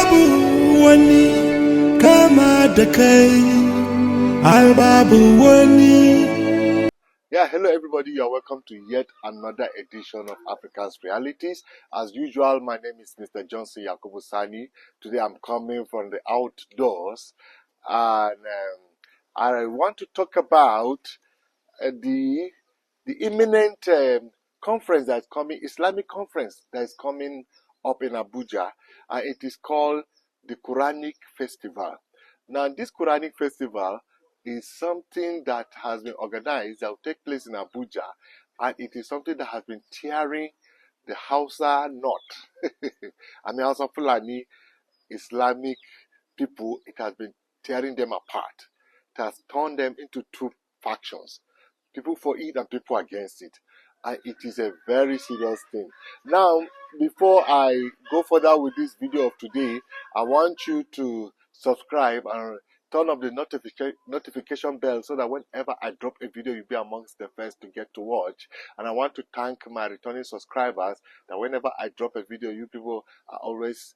babu wani kama da kai, ai babu wani. Yeah, hello everybody, you're welcome to yet another edition of Africa's Realities. As usual, my name is Mr. Johnson Yakubu Sani. Today I'm coming from the outdoors and I want to talk about the imminent conference that's coming, Islamic conference that is coming up in Abuja. It is called the Quranic Festival. Now, this Quranic Festival is something that has been organized that will take place in Abuja, and it is something that has been tearing the Hausa North. I mean, Hausa Fulani Islamic people, it has been tearing them apart. It has torn them into two factions, people for it and people against it. And it is a very serious thing. Now, before I go further with this video of today, I want you to subscribe and turn on the notification bell so that whenever I drop a video, you'll be amongst the first to get to watch. And I want to thank my returning subscribers that whenever I drop a video, you people are always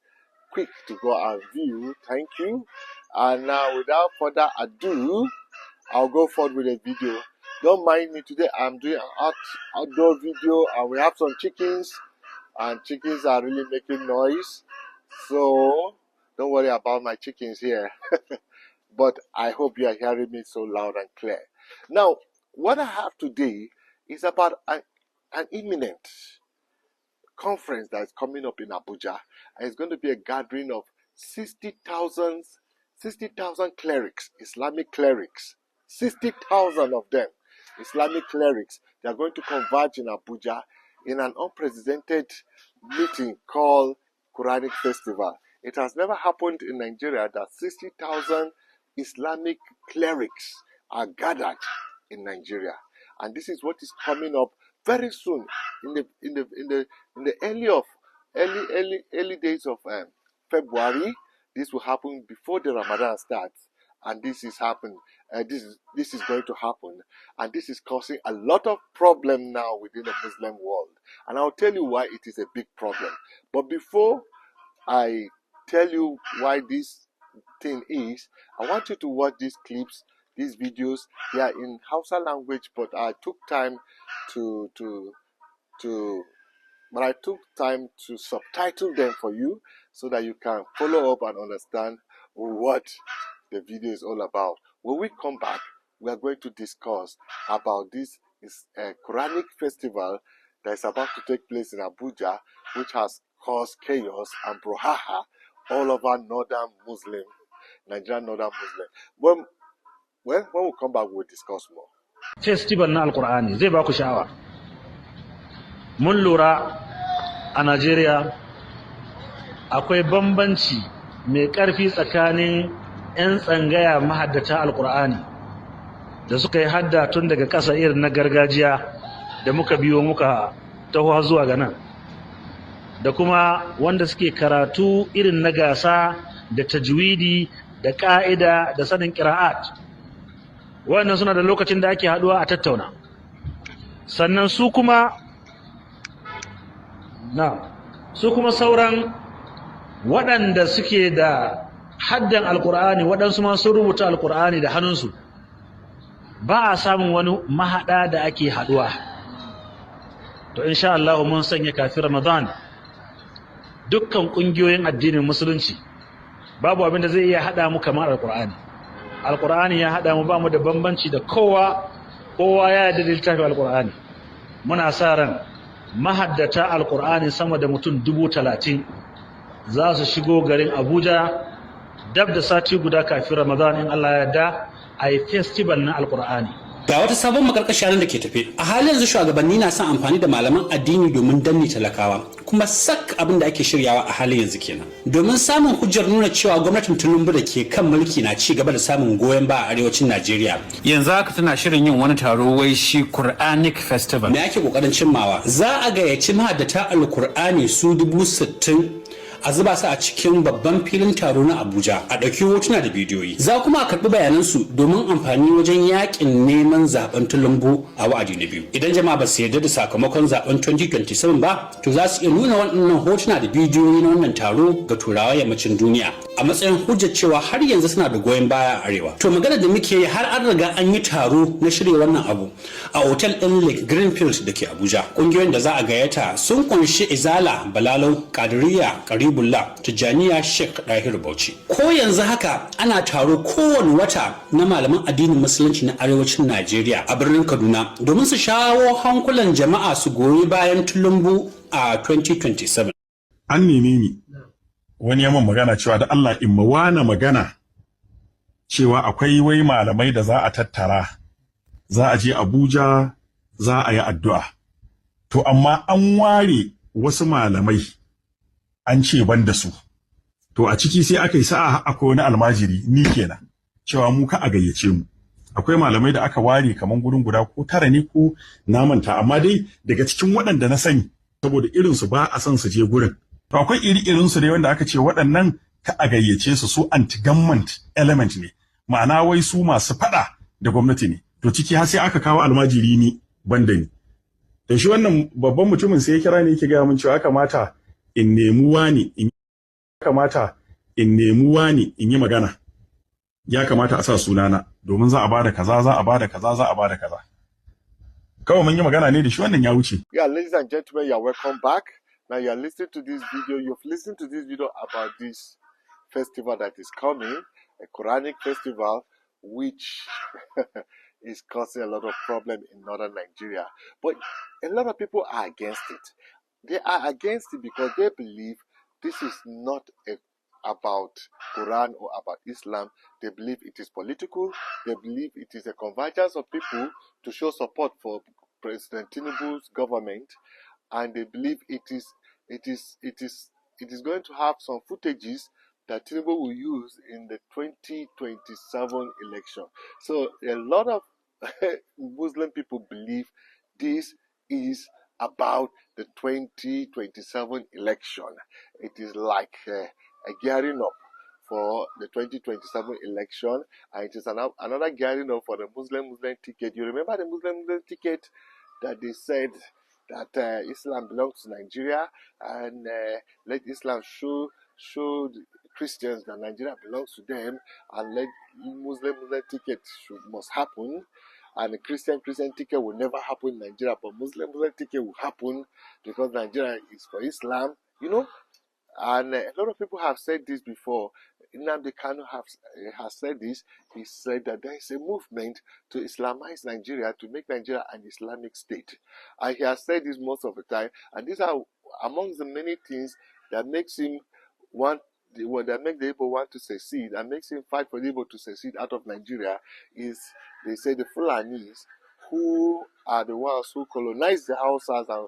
quick to go and view. Thank you. And now, without further ado, I'll go forward with a video. Don't mind me, today I'm doing an outdoor video and we have some chickens and chickens are really making noise. So don't worry about my chickens here. But I hope you are hearing me so loud and clear. Now, what I have today is about an imminent conference that is coming up in Abuja. And it's going to be a gathering of 60,000 clerics, Islamic clerics. 60,000 of them, Islamic clerics. They are going to converge in Abuja in an unprecedented meeting called Quranic Festival. It has never happened in Nigeria that 60,000 Islamic clerics are gathered in Nigeria, and this is what is coming up very soon in the early days of February. This will happen before the Ramadan starts, and this is happening. This is going to happen, and this is causing a lot of problem now within the Muslim world. And I'll tell you why it is a big problem. But before I tell you why this thing is, I want you to watch these clips, these videos. They are in Hausa language, but I took time to subtitle them for you so that you can follow up and understand what the video is all about. When we come back, we are going to discuss about this Quranic festival that is about to take place in Abuja, which has caused chaos and brouhaha all over Nigerian northern Muslim. When we come back, we'll discuss more. Festival na Al-Qur'ani zai ba ku sha'awa. Mun lura a Najeriya akwai bambanci mai ƙarfi tsakanin 'yan tsangaya mahaddata Al-Qur'ani da suka yi hadda tun daga ƙasa irin na gargajiya da muka biyo muka taho zuwa ga nan, da kuma wanda suke karatu irin na gasa da tajwidi da ƙa'ida da sanin ƙira'at. Wannan suna da lokacin da ake haɗuwa a tattauna. Sannan su kuma sauran waɗanda suke da haddan Alƙur'ani, waɗansu ma sun rubuta Alƙur'ani da hannunsu, ba a samun wani mahaɗa da ake haɗuwa. To insha Allah mun sanya kafin Ramadan dukkan ƙungiyoyin addinin musulunci babu abin da zai iya haɗa mu kamar Alƙur'ani. Alƙur'ani ya haɗa mu, ba mu da bambanci da kowa ya yarda da littafin Alƙur'ani. Muna sa ran mahaddata Alƙur'ani sama da mutum 30,000 za su shigo garin Abuja dab da sati guda kafin Ramadan in Allah ya yarda a yi festival na Alƙur'ani. Ga wata sabon makarkashiyar da ke tafe. A halin yanzu shugabanni na son amfani da malaman addini domin danne talakawa, kuma sak abin da ake shiryawa a halin yanzu kenan. Domin samun hujjar nuna cewa gwamnatin Tinubu da ke kan mulki na ci gaba da samun goyon ba a arewacin Najeriya. Yanzu haka tana shirin yin wani taro wai shi Quranic Festival. Me ake kokarin cimmawa? Za a gayyaci mahaddata Al-Qur'ani su 60,000 a zuba su a cikin babban filin taro na Abuja a ɗauki hotuna da bidiyoyi. Za kuma a karɓi bayanansu domin amfani wajen yakin neman zaben Tinubu a wa'adi na biyu. Idan jama'a ba su yarda da sakamakon zaben 2027 ba, to za su iya nuna waɗannan hotuna da bidiyoyi na wannan taro ga turawa yammacin duniya a matsayin hujjar cewa har yanzu suna da goyon baya a arewa. To magana da muke yi har an riga an yi taro na shirya wannan abu a otal ɗin Lake Greenfield da ke Abuja. Ƙungiyoyin da za a gayyata sun kunshi Izala, Balalau, Kadiriya, Karibullah, Tijjaniya, Sheikh Dahir Bauchi. Ko yanzu haka ana taro kowane wata na malaman addinin musulunci na arewacin Najeriya a birnin Kaduna domin su shawo hankulan jama'a su goyi bayan Tinubu a 2027. An neme ni wani yaman magana cewa da Allah in mawana magana cewa akwai wai malamai da za a tattara, za a je Abuja, za a yi addu'a. To amma an ware wasu malamai an ce ban da su. To a ciki sai aka yi sa'a akwai wani almajiri ni kenan cewa mu ka a gayyace mu. Akwai malamai da aka ware kaman gurin guda ko tara ne ko na manta, amma dai daga cikin waɗanda na sani saboda irinsu ba a son su je gurin. To akwai irinsu dai wanda aka ce waɗannan ka a gayyace su anti-government element ne, ma'ana wai su masu faɗa da gwamnati ne. To ciki har sai aka kawo almajiri ni banda ni. Da shi wannan babban mutumin sai ya kira ni yake gaya min cewa kamata in nemi wani in yi magana. Ya kamata a sa sunana domin za a bada kaza, za a bada kaza, za a bada kaza. Kawai mun yi magana ne da shi wannan ya wuce. Yeah, ladies and gentlemen, you are welcome back. Now you are listening to this video. You've listened to this video about this festival that is coming, a Quranic festival, which is causing a lot of problem in northern Nigeria. But a lot of people are against it. They are against it because they believe this is not about Quran or about Islam. They believe it is political. They believe it is a convergence of people to show support for President Tinubu's government, and they believe it is going to have some footages that Tinubu will use in the 2027 election. So a lot of Muslim people believe this is about the 2027 election. It is like a gearing up for the 2027 election, and it is another gearing up for the Muslim ticket. You remember the Muslim ticket that they said that Islam belongs to Nigeria, and let Islam show the Christians that Nigeria belongs to them, and let Muslim ticket must happen, and the Christian ticket will never happen in Nigeria, but Muslim ticket will happen because Nigeria is for Islam, you know. And a lot of people have said this before. Nnamdi Kanu has said this. He said that there is a movement to Islamize Nigeria, to make Nigeria an Islamic state. And he has said this most of the time. And these are among the many things that makes him that make the Igbo want to secede and makes him fight for the Igbo to secede out of Nigeria is, they say, the Fulanis, who are the ones who colonized the Hausas and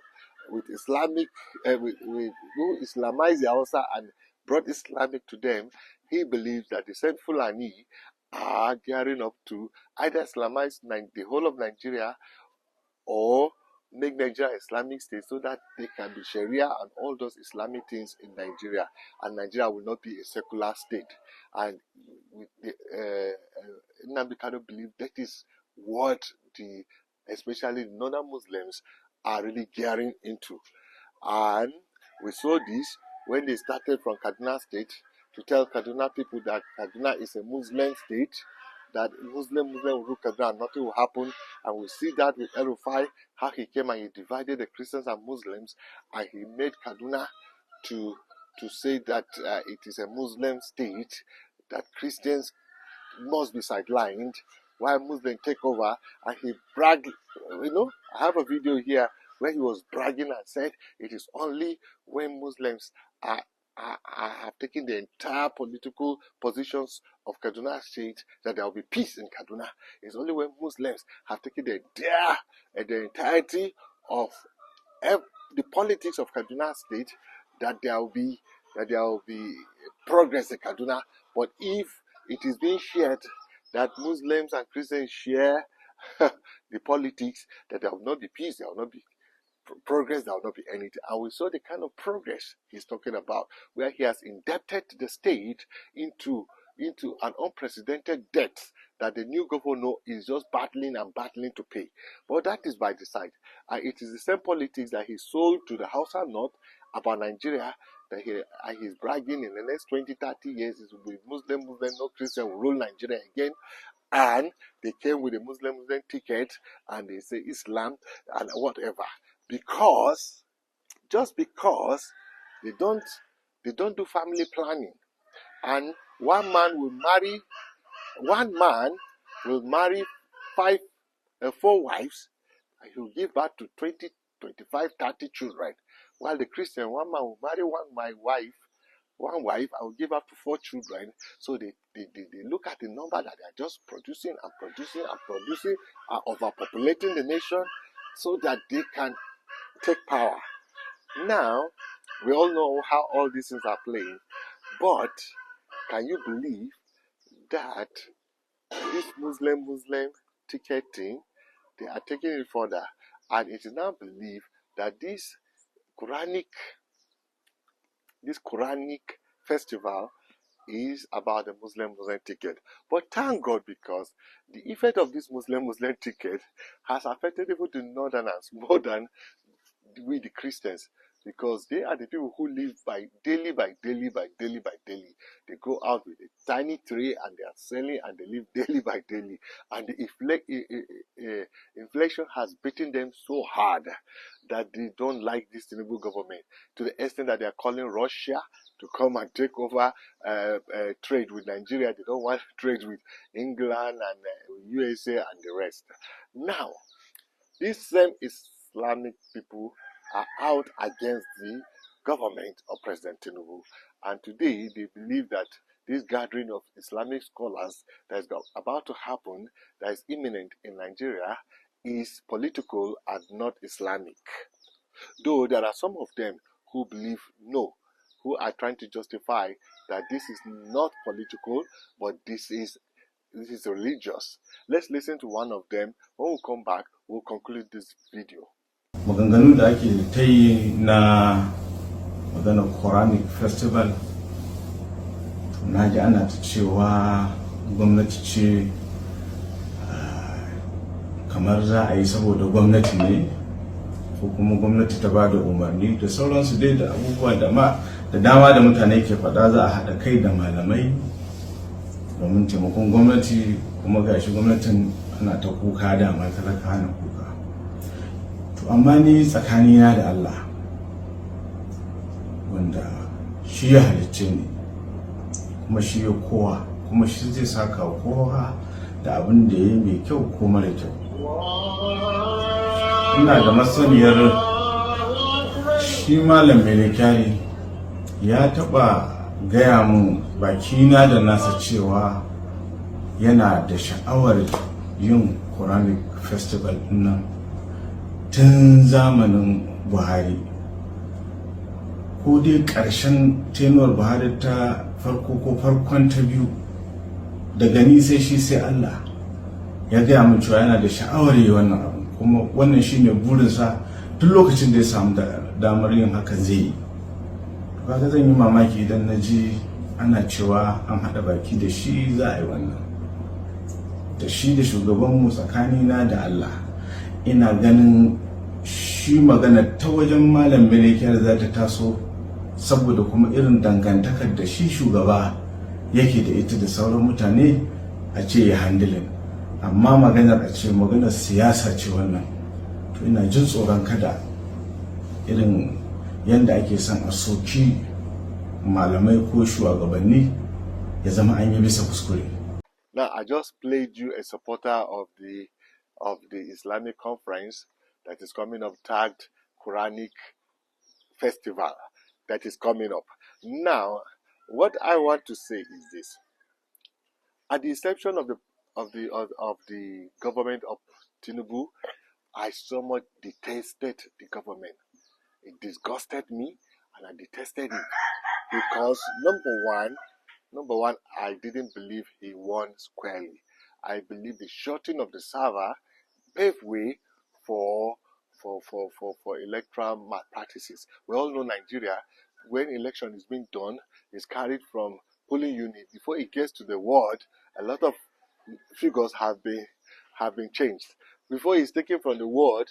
with Islamic, who Islamized the Hausa and brought Islamic to them. He believes that the same Fulani are gearing up to either Islamize the whole of Nigeria or make Nigeria Islamic state so that they can be Sharia and all those Islamic things in Nigeria, and Nigeria will not be a secular state. And Nnamdi Kanu believe that is what especially northern Muslims are really gearing into. And we saw this when they started from Kaduna State to tell Kaduna people that Kaduna is a Muslim state, that Muslim will rule Kaduna and nothing will happen. And we see that with El-Rufai, how he came and he divided the Christians and Muslims, and he made Kaduna to say that it is a Muslim state, that Christians must be sidelined while Muslims take over. And he bragged, I have a video here where he was bragging and said it is only when Muslims have taken the entire political positions of Kaduna State that there will be peace in Kaduna. It's only when Muslims have taken the entirety of the politics of Kaduna State that there will be progress in Kaduna. But if it is being shared that Muslims and Christians share the politics, that there will not be peace, there will not be progress, there will not be anything. And we saw the kind of progress he's talking about, where he has indebted the state into an unprecedented debt that the new governor is just battling and battling to pay. But that is by the side. And it is the same politics that he sold to the Hausa North about Nigeria, that he's bragging in the next 20, 30 years, it will be Muslim, no Christian will rule Nigeria again. And they came with a Muslim ticket and they say Islam and whatever. Just because they don't do family planning. And one man will marry 4 wives, and he'll give birth to 20, 25, 30 children. While the Christian, one man will marry one wife, I will give up to 4 children. So they look at the number that they are just producing and overpopulating the nation so that they can take power. Now, we all know how all these things are playing, but can you believe that this Muslim ticketing, they are taking it further, and it is now believed that this quranic festival is about the Muslim ticket. But thank God, because the effect of this Muslim ticket has affected even the northerners more than we the Christians, because they are the people who live by daily. They go out with a tiny tray and they are selling, and they live daily by daily. And the inflation has beaten them so hard that they don't like this Tinubu government, to the extent that they are calling Russia to come and take over trade with Nigeria. They don't want to trade with England and USA and the rest. Now, these same Islamic people are out against the government of President Tinubu. And today they believe that this gathering of Islamic scholars that is about to happen, that is imminent in Nigeria, is political and not Islamic. Though there are some of them who believe no, who are trying to justify that this is not political, but this is religious. Let's listen to one of them. When we come back, we'll conclude this video. Maganganu da ake ta yi na maganar quranic festival, na ji ana ta cewa gwamnati ce kamar za a yi saboda gwamnati ne, ko kuma gwamnati ta ba da umarni da sauransu dai, da abubuwa da dama da mutane ke faɗa. Za a haɗa kai da malamai domin taimakon gwamnati, kuma gashi gwamnatin ana ta kuka, dama talaka hana kuka. To amma ni tsakanina da Allah, wanda shi ya halicce ni, kuma shi ya kowa, kuma shi zai saka kowa da abin da ya yi mai kyau ko mara kyau. Ina da masaniyar shi malam mai kyari ya taɓa gaya mun bakina da nasa cewa yana da sha'awar yin quranic festival nan tun zamanin Buhari, ko dai ƙarshen tenuwar Buhari ta farko ko farkon ta biyu. Daga ni sai shi sai Allah ya gaya min cewa yana da sha'awar yi wannan abu, kuma wannan shine burinsa duk lokacin da ya samu damar yin haka zai yi. Kaga zan yi mamaki idan na ji ana cewa an haɗa baki da shi za a yi wannan, da shi da shugabanmu. Tsakanina da Allah, ina ganin shi magana ta wajen malam Melekiyar za ta taso, saboda kuma irin dangantakar da shi shugaba yake da ita da sauran mutane, a ce ya handilin. Amma maganar a ce maganar siyasa ce wannan, to ina jin tsoron kada irin yanda ake son a soki malamai ko shugabanni ya zama an yi bisa kuskure. Now, I just played you a supporter of the Islamic conference that is coming up, tagged Quranic festival that is coming up. Now, what I want to say is this: at the inception of the government of Tinubu, I so much detested the government. It disgusted me, and I detested it because number one, I didn't believe he won squarely. I believe the shutting of the server paved way for electoral malpractices. We all know Nigeria, when election is being done, is carried from polling unit. Before it gets to the ward, a lot of figures have been changed. Before it's taken from the ward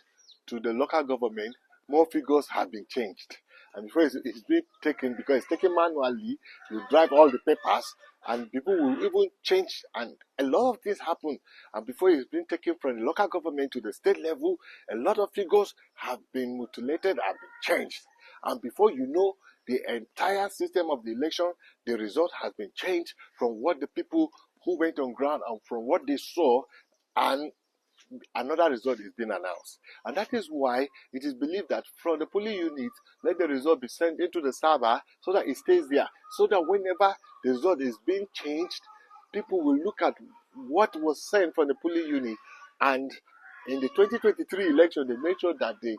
to the local government, more figures have been changed. And before it's being taken, because it's taken manually, you drive all the papers, and people will even change, and a lot of things happen. And before it's been taken from the local government to the state level, a lot of figures have been mutilated, have been changed. And before you know, the entire system of the election, the result has been changed from what the people who went on ground and from what they saw, and another result is being announced. And that is why it is believed that from the polling unit, let the result be sent into the server so that it stays there. So that whenever the result is being changed, people will look at what was sent from the polling unit. And in the 2023 election, they made sure that they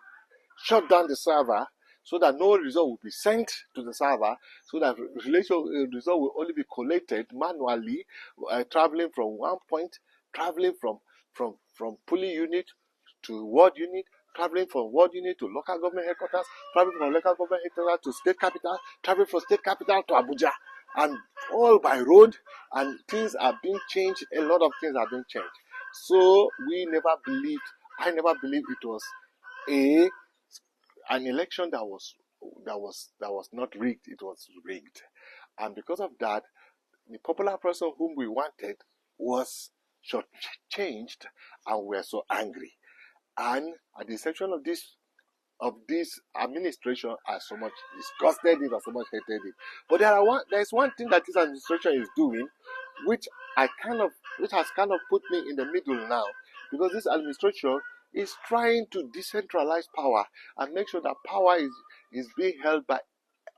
shut down the server so that no result will be sent to the server, so that result will only be collated manually, traveling from one point, traveling from polling unit to ward unit, traveling from ward unit to local government headquarters, traveling from local government headquarters to state capital, traveling from state capital to Abuja, and all by road. And things are being changed. A lot of things are being changed. So I never believed it was an election that was not rigged. It was rigged, and because of that, the popular person whom we wanted was changed, and we're so angry. And at the inception of this administration, I so much disgusted it, I so much hated it. But there's one thing that this administration is doing, which has kind of put me in the middle now, because this administration is trying to decentralize power and make sure that power is being held by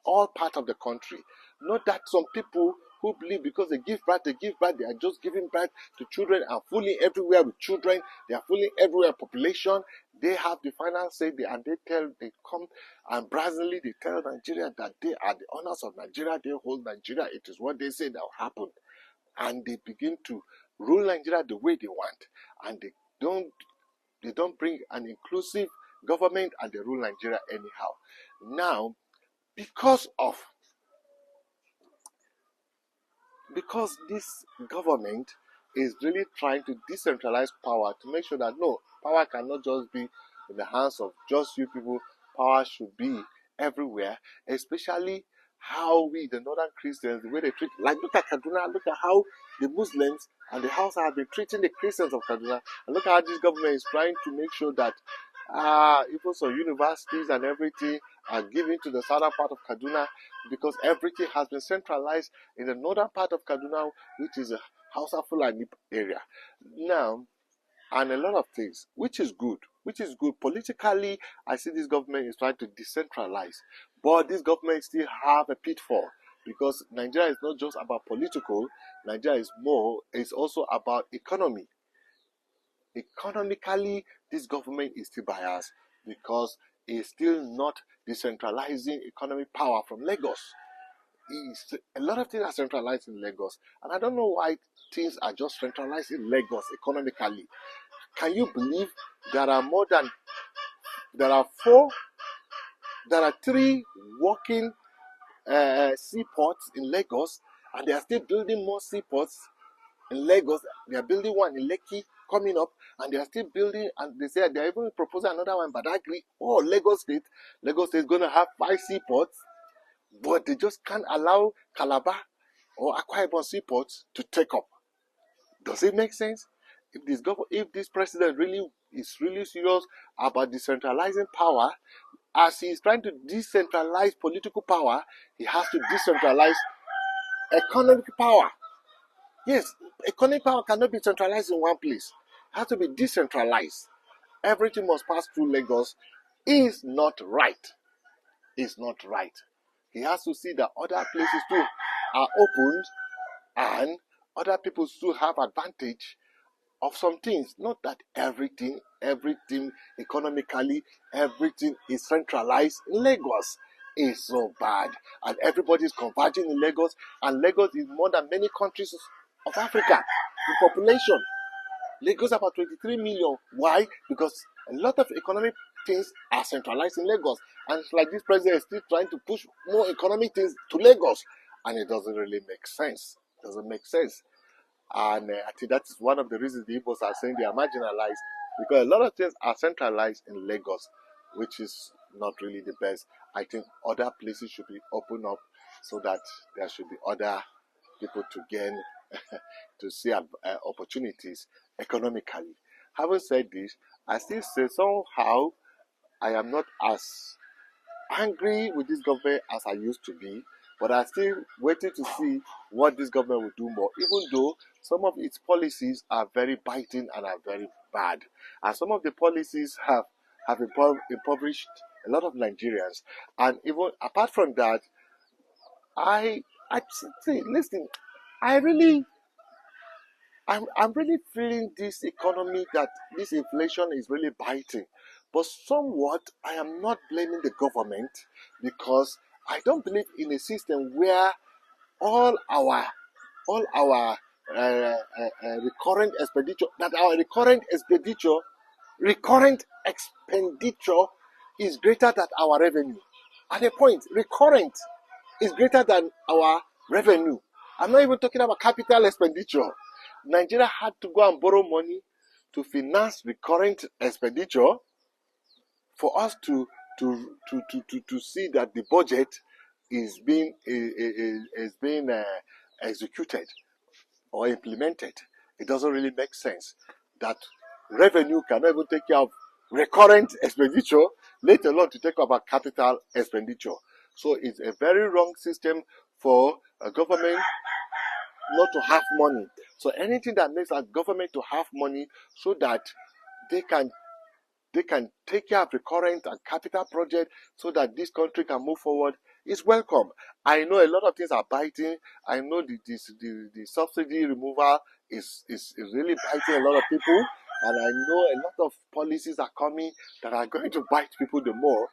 all parts of the country. Not that some people who believe because they give birth, they are just giving birth to children and fooling everywhere with children. They are fooling everywhere population. They have the final say, and they come and brazenly they tell Nigeria that they are the owners of Nigeria. They hold Nigeria. It is what they say that will happen. And they begin to rule Nigeria the way they want. And they don't bring an inclusive government, and they rule Nigeria anyhow. Now, because this government is really trying to decentralize power to make sure that no, power cannot just be in the hands of just few people. Power should be everywhere, especially how we, the northern Christians, the way they treat, like look at Kaduna, look at how the Muslims and the Hausa have been treating the Christians of Kaduna, and look at how this government is trying to make sure that even some universities and everything are given to the southern part of Kaduna, because everything has been centralized in the northern part of Kaduna, which is a Hausa Fulani area. Now, and a lot of things, which is good. Politically, I see this government is trying to decentralize, but this government still have a pitfall, because Nigeria is not just about political. Nigeria is also about economy. Economically, this government is still biased because it's still not decentralizing economic power from Lagos. A lot of things are centralized in Lagos, and I don't know why things are just centralized in Lagos economically. Can you believe there are 3 working seaports in Lagos, and they are still building more seaports in Lagos? They are building one in Lekki coming up, and they are still building, and they say they are even proposing another one in Badagry. Oh, Lagos State is going to have 5 seaports, but they just can't allow Calabar or Akwa Ibom seaports to take up. Does it make sense? If this president is really serious about decentralizing power, as he is trying to decentralize political power, he has to decentralize economic power. Yes, economic power cannot be centralized in one place. It has to be decentralized. Everything must pass through Lagos. Is not right. It's not right. He has to see that other places too are opened, and other people still have advantage of some things. Not that everything economically, everything is centralized in Lagos. Is so bad, and everybody is converging in Lagos, and Lagos is more than many countries of Africa in population. Lagos about 23 million. Why? Because a lot of economic things are centralized in Lagos. And it's like this president is still trying to push more economic things to Lagos. And it doesn't really make sense. It doesn't make sense. And I think that's one of the reasons the Igbos are saying they are marginalized, because a lot of things are centralized in Lagos, which is not really the best. I think other places should be opened up so that there should be other people to gain, to see opportunities economically. Having said this, I still say somehow I am not as angry with this government as I used to be, but I'm still waiting to see what this government will do more, even though some of its policies are very biting and are very bad. And some of the policies have impoverished a lot of Nigerians. And even apart from that, I say, listen, I'm really feeling this economy, that this inflation is really biting. But somewhat, I am not blaming the government, because I don't believe in a system where all our recurrent expenditure, that our recurrent expenditure is greater than our revenue. At a point, recurrent is greater than our revenue. I'm not even talking about capital expenditure. Nigeria had to go and borrow money to finance recurrent expenditure for us to see that the budget is being executed or implemented. It doesn't really make sense that revenue cannot even take care of recurrent expenditure, let alone to take care of capital expenditure. So it's a very wrong system for a government not to have money. So anything that makes a government to have money so that they can take care of recurrent and capital project so that this country can move forward is welcome. I know a lot of things are biting. I know the subsidy removal is really biting a lot of people. And I know a lot of policies are coming that are going to bite people the more.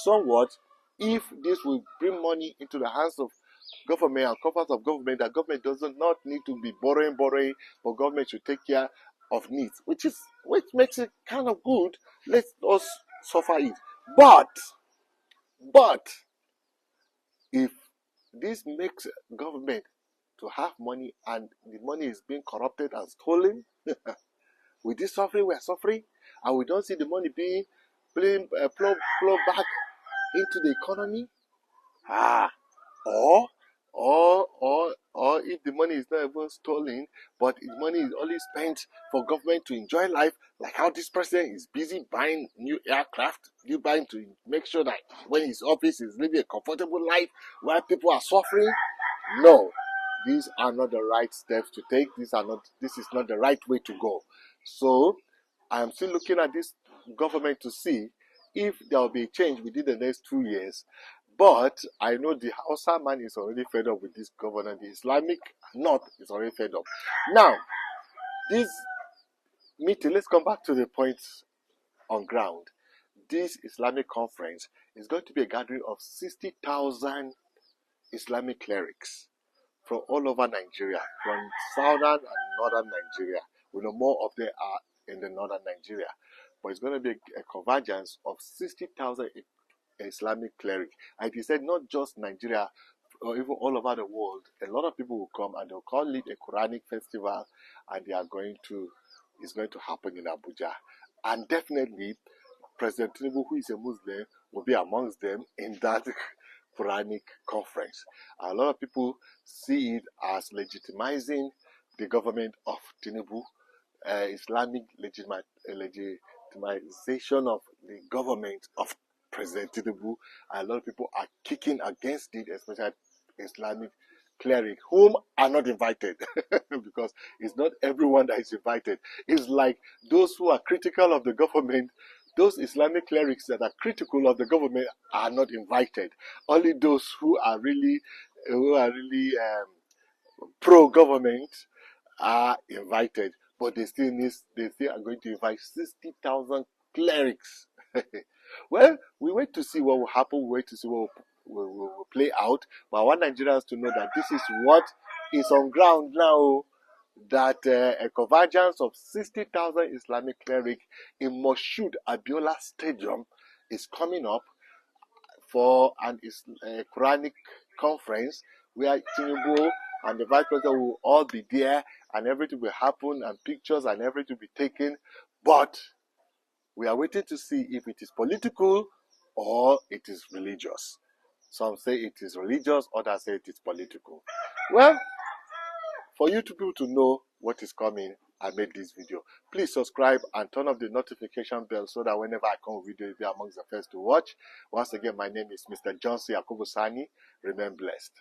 Somewhat, if this will bring money into the hands of government and coffers of government, that government does not need to be borrowing, but government should take care of needs, which makes it kind of good. Let us suffer it. But if this makes government to have money and the money is being corrupted and stolen, with this suffering we are suffering, and we don't see the money being flow back into the economy, or if the money is not even stolen, but the money is only spent for government to enjoy life, like how this president is busy buying new aircraft, buying to make sure that when his office is living a comfortable life while people are suffering. No, these are not the right steps to take. This is not the right way to go. So I am still looking at this government to see if there will be a change within the next 2 years. But I know the Hausa man is already fed up with this governor. The Islamic North is already fed up. Now, this meeting, let's come back to the points on ground. This Islamic conference is going to be a gathering of 60,000 Islamic clerics from all over Nigeria, from southern and northern Nigeria. We know more of them are in the northern Nigeria. But it's going to be a convergence of 60,000 Islamic cleric. And he said not just Nigeria, or even all over the world, a lot of people will come and they'll call it a Quranic festival, and it's going to happen in Abuja. And definitely President Tinubu, who is a Muslim, will be amongst them in that Quranic conference. A lot of people see it as legitimizing the government of Tinubu, Islamic legitimization of the government of President Tinubu. A lot of people are kicking against it, especially Islamic cleric, whom are not invited, because it's not everyone that is invited. It's like those who are critical of the government. Those Islamic clerics that are critical of the government are not invited. Only those who are really pro-government are invited. But they still are going to invite 60,000 clerics. Well, we wait to see what will happen. We wait to see what will play out. But I want Nigerians to know that this is what is on ground now. That a convergence of 60,000 Islamic cleric in Moshood, Abiola Stadium, is coming up for a quranic conference where Tinubu and the Vice President will all be there and everything will happen and pictures and everything will be taken. But we are waiting to see if it is political or it is religious. Some say it is religious, others say it is political. Well, for you people to know what is coming, I made this video. Please subscribe and turn off the notification bell so that whenever I come with video, you'll be amongst the first to watch. Once again, my name is Mr. Johnson Yakubusani. Remain blessed.